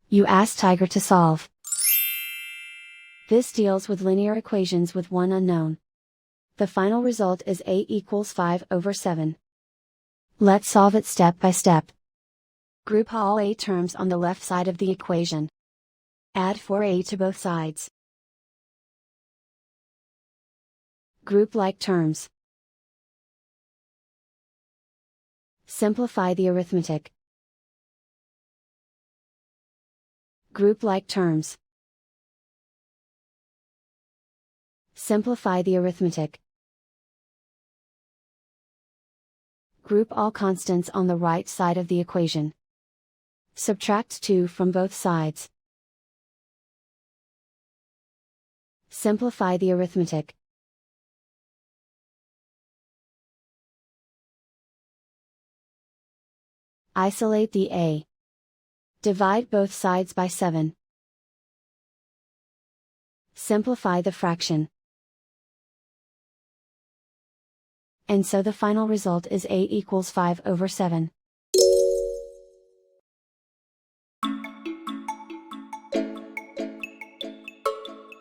You ask Tiger to solve. This deals with linear equations with one unknown. The final result is a equals 5/7. Let's solve it step by step. Group all a terms on the left side of the equation. Add 4a to both sides. Group like terms. Simplify the arithmetic. Group like terms. Simplify the arithmetic. Group all constants on the right side of the equation. Subtract 2 from both sides. Simplify the arithmetic. Isolate the a. Divide both sides by 7. Simplify the fraction. And so the final result is a equals 5/7.